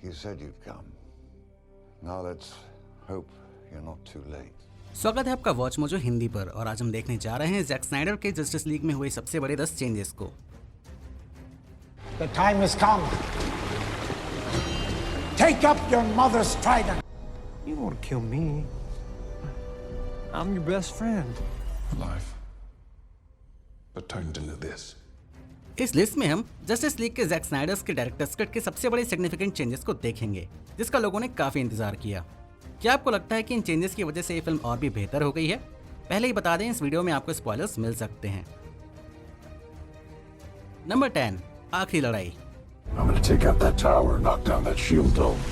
You said you'd come. Now let's hope you're not too late. स्वागत है आपका watch mojo Hindi पर और आज हम देखने जा रहे हैं जैक स्नाइडर के जस्टिस लीग में हुए सबसे बड़े 10 चेंजेस को। The time has come. Take up your mother's trident. You don't want to kill me. I'm your best friend. Life. But turned into this. इस लिस्ट में हम जस्टिस लीग के जैक स्नाइडर्स के डायरेक्टर्स कट के सबसे बड़े significant changes को देखेंगे, जिसका लोगों ने काफी इंतजार किया। क्या आपको लगता है कि इन चेंजेस की वजह से ये फिल्म और भी बेहतर हो गई है? पहले ही बता दें, इस वीडियो में आपको स्पॉयलर्स मिल सकते हैं। नंबर 10, आखिरी लड़ाई। I'm gonna take out that tower and knock down that shield dome.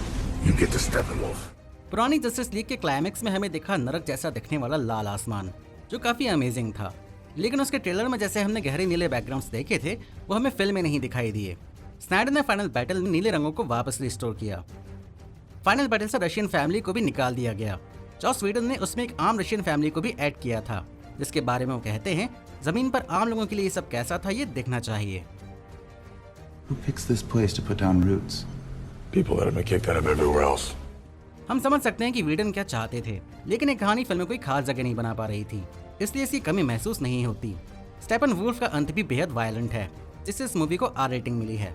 You get to Steppenwolf. पुरानी जस्टिस लीग के क्लाइमेक्स में हमें दिखा नरक जैसा दिखने वाला लाल आसमान, जो काफी अमेजिंग था, लेकिन उसके ट्रेलर में जैसे हमने गहरे नीले बैकग्राउंड्स देखे थे, वो हमें फिल्म में नहीं दिखाई दिए। स्नाइडर ने फाइनल बैटल में नीले रंगों को वापस रिस्टोर किया। फाइनल बैटल से रशियन फैमिली को भी निकाल दिया गया। जॉस व्हीडन ने उसमें एक आम रशियन फैमिली को भी ऐड किया था, जिसके बारे में वो कहते हैं, जमीन पर आम लोगों के लिए ये सब कैसा था, ये देखना चाहिए। Who picks this place to put down roots? People that have been kicked out of everywhere else. हम समझ सकते हैं कि व्हीडन क्या चाहते थे, लेकिन एक कहानी फिल्म में कोई खास जगह नहीं बना पा रही थी, इसलिए इसकी कमी महसूस नहीं होती। स्टेपनवुल्फ का अंत भी बेहद वायलेंट है, जिससे इस मूवी को आर रेटिंग मिली है।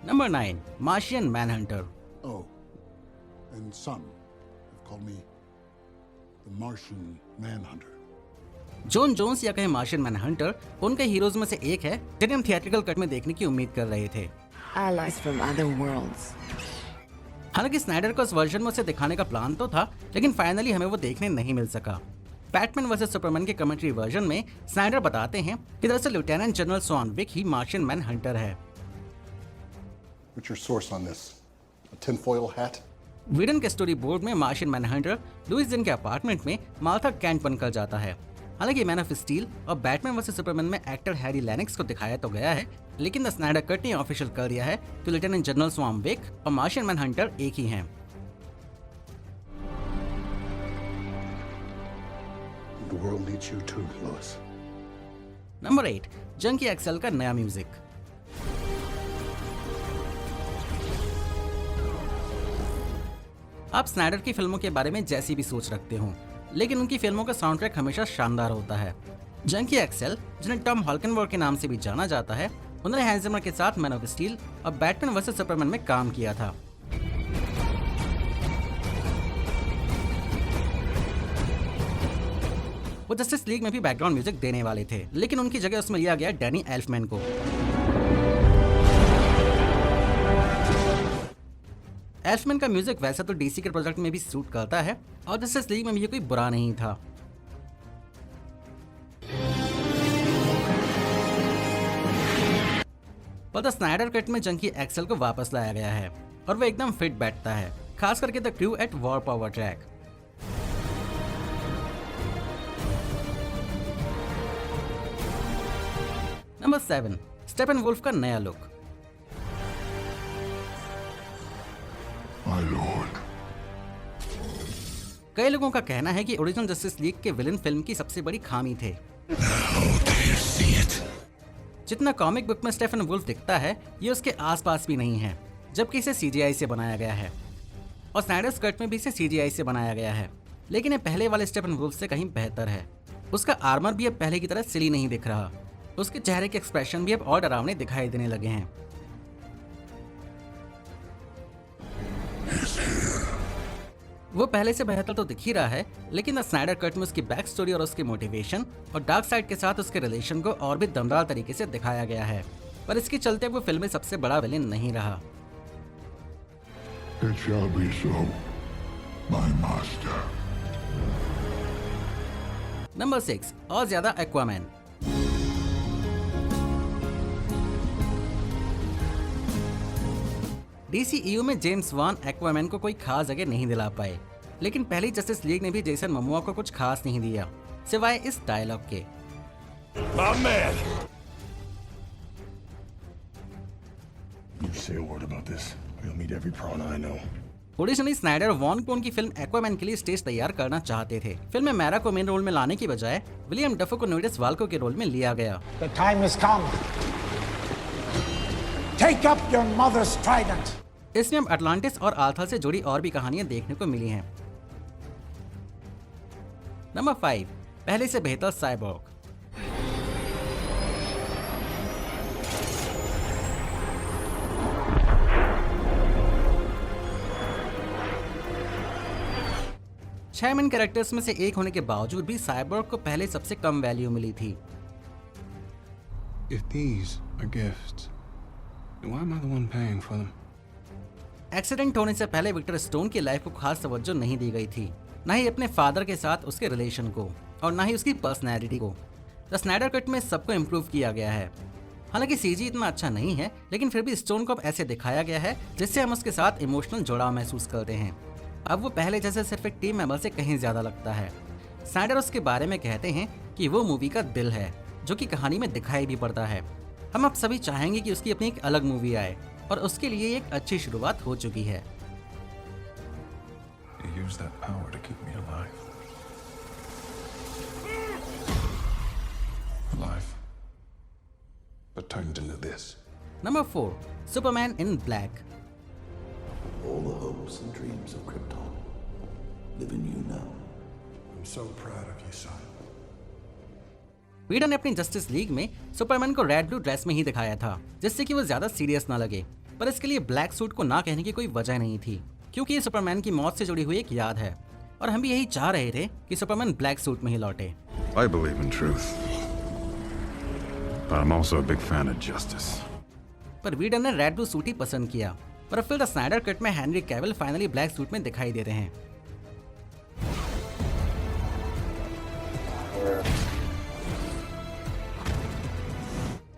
Number 9, Martian Manhunter. Oh, and some have called me the Martian Manhunter. John Jones या कहे मार्शियन मैनहंटर उनके हीरोज में से एक है, जिन्हें हम थिएट्रिकल कट में देखने की उम्मीद कर रहे थे। Allies from other worlds. हालांकि स्नाइडर को इस वर्जन में उसे दिखाने का प्लान तो था, लेकिन फाइनली हमें वो देखने नहीं मिल सका। बैटमैन वर्सेस सुपरमैन के कमेंट्री वर्जन में स्नाइडर बताते हैं कि दरअसल लेफ्टिनेंट जनरल स्वान विक ही मार्शियन मैनहंटर है। What's your source on this? A tinfoil hat? Whedon के स्टोरी बोर्ड में मार्शियन मैनहंटर लुइस लेन के अपार्टमेंट में मार्था कैंट बनकर जाता है। हालांकि मैन ऑफ स्टील और बैटमैन वर्सेस सुपरमैन में एक्टर हैरी लेनक्स को दिखाया तो गया है, लेकिन द स्नाइडर कट ने ऑफिशियल कर दिया है कि लेफ्टिनेंट जनरल स्वाम विक और मार्शियन मैनहंटर एक ही हैं। The world needs you too, Lois. Number 8, Junkie XL का नया म्यूजिक। आप स्नाइडर की फिल्मों के बारे में जैसी भी सोच रखते हो, लेकिन उनकी फिल्मों का साउंड ट्रैक हमेशा शानदार होता है। जंकी एक्सेल, जिन्हें टॉम हॉल्कनबर्ग के नाम से भी जाना जाता है, उन्होंने हैंस जिमर के साथ मैन ऑफ स्टील और बैटमैन वर्सेस सुपरमैन में काम किया था। वो जस्टिस लीग में भी बैकग्राउंड म्यूजिक देने वाले थे, लेकिन उनकी जगह उसमें लिया गया डैनी एल्फमैन को। एल्फमैन का म्यूजिक वैसे तो डीसी के प्रोजेक्ट में भी सूट करता है और जस्टिस लीग में भी ये कोई बुरा नहीं था। पर द स्नाइडर कट में जंकी एक्सेल को वापस लाया गया है और वो एकदम फिट बैठता है, खास करके the crew at war power track. Number 7, Steppenwolf का नया लुक। My lord. कई लोगों का कहना है कि ओरिजिनल जस्टिस लीग के विलन फिल्म की सबसे बड़ी खामी थे। जितना कॉमिक बुक में स्टेफनवुल्फ दिखता है, ये उसके आसपास भी नहीं है, जबकि इसे सीजीआई से बनाया गया है और स्नाइडर्स कट में भी इसे सीजीआई से बनाया गया है। लेकिन ये पहले वाले स्टेफनवुल्फ से कहीं बेहतर है। उसका आर्मर भी अब पहले की तरह सिली नहीं दिख रहा, उसके चेहरे के एक्सप्रेशन भी अब और डरावने दिखाई देने लगे हैं। वो पहले से बेहतर तो दिख ही रहा है, लेकिन द स्नाइडर कट में उसकी बैक स्टोरी और उसकी मोटिवेशन और डार्क साइड के साथ उसके रिलेशन को और भी दमदार तरीके से दिखाया गया है, पर इसके चलते वो फिल्म में सबसे बड़ा विलेन नहीं रहा। It shall be so, my master. Number 6, और ज्यादा एक्वामैन। डीसीईयू में जेम्स वान एक्वामैन को कोई खास जगह नहीं दिला पाए, लेकिन पहली जस्टिस लीग ने भी जेसन मोमोआ को कुछ खास नहीं दिया, सिवाय इस डायलॉग के। My man. You say a word about this, we'll meet every piranha I know. Originally Snyder वॉन को उनकी फिल्म एक्वामैन के लिए स्टेज तैयार करना चाहते थे। फिल्म में मैरा को मेन रोल में लाने की बजाय विलियम डफो को नोटिस वाल्को के रोल में लिया गया। The time has come. Take up your mother's trident. इसमें अब अटलांटिस और आर्थर से जुड़ी और भी कहानियां देखने को मिली हैं। नंबर 5, पहले से बेहतर साइबॉर्ग। छह मेन कैरेक्टर्स में से एक होने के बावजूद भी साइबॉर्ग को पहले सबसे कम वैल्यू मिली थी। If these are gifts, then why am I the one paying for them? Accident होने से पहले विक्टर स्टोन की लाइफ को खास तवज्जो नहीं दी गई थी, ना ही अपने फादर के साथ उसके रिलेशन को और ना ही उसकी पर्सनैलिटी को। द स्नाइडर कट में सबको इम्प्रूव किया गया है। हालांकि सीजी इतना अच्छा नहीं है, लेकिन फिर भी स्टोन को अब ऐसे दिखाया गया है जिससे हम उसके साथ इमोशनल जुड़ाव महसूस करते हैं। अब वो पहले जैसे सिर्फ एक टीम मेंबर से कहीं ज्यादा लगता है। स्नाइडर उसके बारे में कहते हैं कि वो मूवी का दिल है, जो कि कहानी में दिखाई भी पड़ता है। हम अब सभी चाहेंगे कि उसकी अपनी एक अलग मूवी आए और उसके लिए एक अच्छी शुरुआत हो चुकी है। You use that power to keep me alive. Alive. But turned into this. Number 4, Superman in black. All the hopes and dreams of Krypton live in you now. I'm so proud of you, son. वीडन ने अपनी justice league में Superman को red blue dress में ही दिखाया था, जिससे कि वो ज्यादा सीरियस ना लगे। पर इसके लिए ब्लैक सूट को ना कहने की कोई वजह नहीं थी, क्योंकि ये सुपरमैन की मौत से जुड़ी हुई एक याद है और हम भी यही चाह रहे थे कि सुपरमैन ब्लैक सूट में ही लौटे। I believe in truth. But I'm also a big fan of justice. पर वीडन ने रेड ब्लू सूट ही पसंद किया, पर फिर द स्नाइडर कट में Henry Cavill finally black suit में दिखाई दे रहे हैं।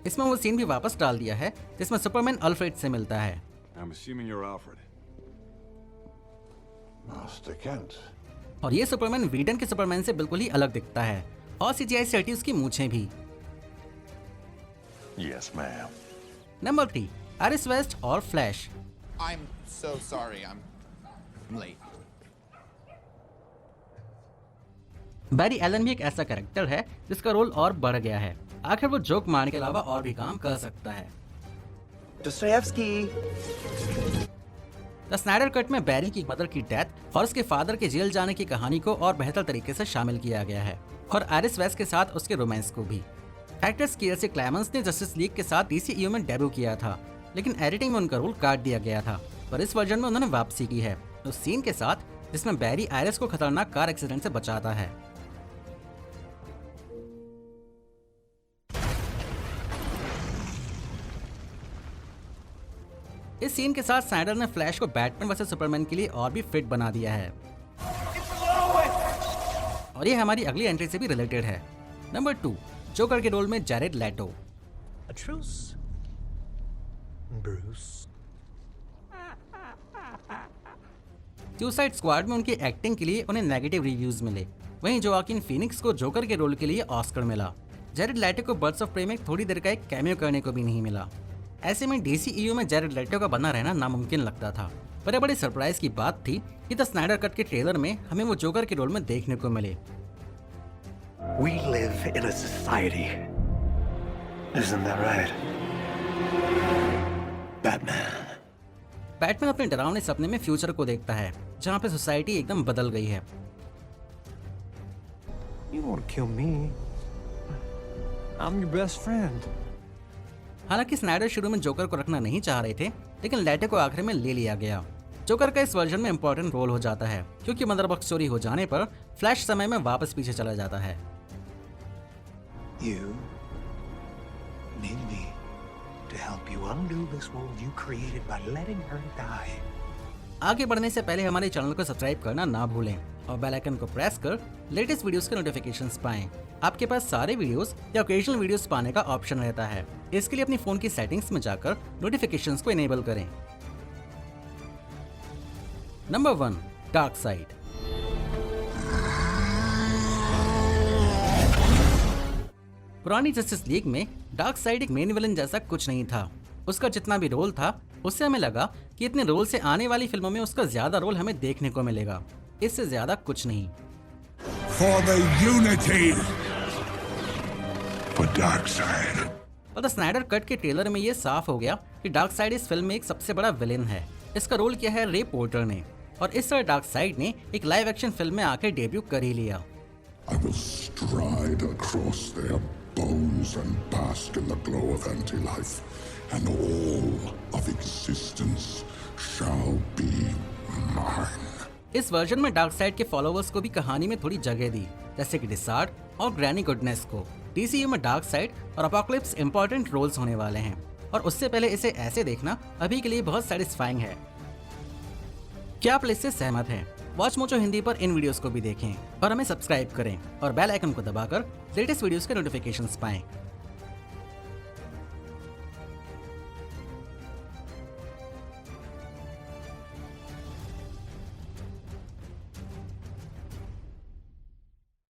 इसमें वो सीन भी वापस डाल दिया है जिसमें सुपरमैन अल्फ्रेड से मिलता है। I'm assuming you're Alfred. Master Kent. और ये सुपरमैन वीडन के सुपरमैन से बिल्कुल ही अलग दिखता है और सीजीआई से हटी उसकी मूंछें भी। Yes, ma'am. Number 3, Iris West और Flash. I'm so sorry. I'm late. Barry Allen भी एक ऐसा कैरेक्टर है जिसका रोल और बढ़ गया है। आखिर वो जोक मारने के अलावा और भी काम कर सकता है। Dostoevsky. द स्नाइडर कट में बैरी की मदर की डेथ और उसके फादर के जेल जाने की कहानी को और बेहतर तरीके से शामिल किया गया है और आइरिस वेस्ट के साथ उसके रोमांस को भी। एक्ट्रेस किएर्सी क्लेमेंस ने जस्टिस लीग के साथ डीसीईयू में डेब्यू किया था, लेकिन एडिटिंग में उनका रोल काट दिया गया था। पर इस वर्जन में उन्होंने वापसी की है उस सीन के साथ जिसमें बैरी आइरिस को खतरनाक कार एक्सीडेंट से बचाता है। इस सीन के साथ स्नाइडर ने फ्लैश को बैटमैन वर्सेस सुपरमैन के लिए और भी फिट बना दिया है और ये हमारी अगली एंट्री से भी रिलेटेड है। नंबर 2, जोकर के रोल में Jared Leto. A truce, Bruce. Suicide Squad में उनकी एक्टिंग के लिए उन्हें नेगेटिव रिव्यूज मिले, वहीं जोआकिन फीनिक्स को जोकर के रोल के लिए ऑस्कर मिला। जैरेड लेटो को बर्ड्स ऑफ प्रे में थोड़ी देर का एक कैमियो करने को भी नहीं मिला। ऐसे में डीसीईयू में जैरेड लेटो का बना रहना नामुमकिन लगता था। पर बड़ी सरप्राइज की बात थी कि द स्नाइडर कट के ट्रेलर में हमें वो जोकर के रोल में देखने को मिले। We live in a society. Isn't that right? Batman. Batman अपने डरावने सपने में फ्यूचर को देखता है जहाँ पे सोसाइटी एकदम बदल गई है। You won't kill me. I'm your best friend. हालांकि स्नाइडर शुरू में जोकर को रखना नहीं चाह रहे थे, लेकिन लेटो को आखिर में ले लिया गया। जोकर का इस वर्जन में इंपॉर्टेंट रोल हो जाता है क्योंकि मदर बॉक्स चोरी हो जाने पर फ्लैश समय में वापस पीछे चला जाता है। You need me to help you undo this world you created by letting her die. आगे बढ़ने से पहले हमारे चैनल को सब्सक्राइब करना ना भूलें और बेल आइकन को प्रेस कर लेटेस्ट वीडियोस के नोटिफिकेशंस पाएं। आपके पास सारे वीडियोस या ओकेजनल वीडियोस पाने का ऑप्शन रहता है। इसके लिए अपनी फोन की सेटिंग्स में जाकर नोटिफिकेशंस को इनेबल करें। Number 1, dark side. पुरानी जस्टिस लीग में डार्क साइड एक मेन विलन जैसा कुछ नहीं था। उसका जितना भी रोल था उससे हमें लगा कि इतने रोल से आने वाली फिल्मों में उसका ज्यादा रोल हमें देखने को मिलेगा, इससे ज्यादा कुछ नहीं। For the unity. For Darkseid. और द स्नाइडर कट के ट्रेलर में ये साफ हो गया कि डार्कसाइड इस फिल्म में एक सबसे बड़ा विलेन है। इसका रोल किया है रे पोर्टर ने, और इस तरह डार्कसाइड ने एक लाइव एक्शन फिल्म में आकर डेब्यू कर ही लिया। I will stride across their bones and bask in the glow of anti-life, and all of existence shall be mine. इस वर्जन में डार्कसाइड के फॉलोअर्स को भी कहानी में थोड़ी जगह दी, जैसे कि डिसार्ड और ग्रैनी गुडनेस को। DCU में डार्कसाइड और अपोकलिप्स इंपॉर्टेंट रोल्स होने वाले हैं, और उससे पहले इसे ऐसे देखना अभी के लिए बहुत सेटिस्फाइंग है। क्या आप इससे सहमत हैं? वॉच मोजो हिंदी पर इन वीडियोस को भी देखें और हमें सब्सक्राइब करें और बेल आइकन को दबाकर लेटेस्ट वीडियोस के नोटिफिकेशंस पाएं।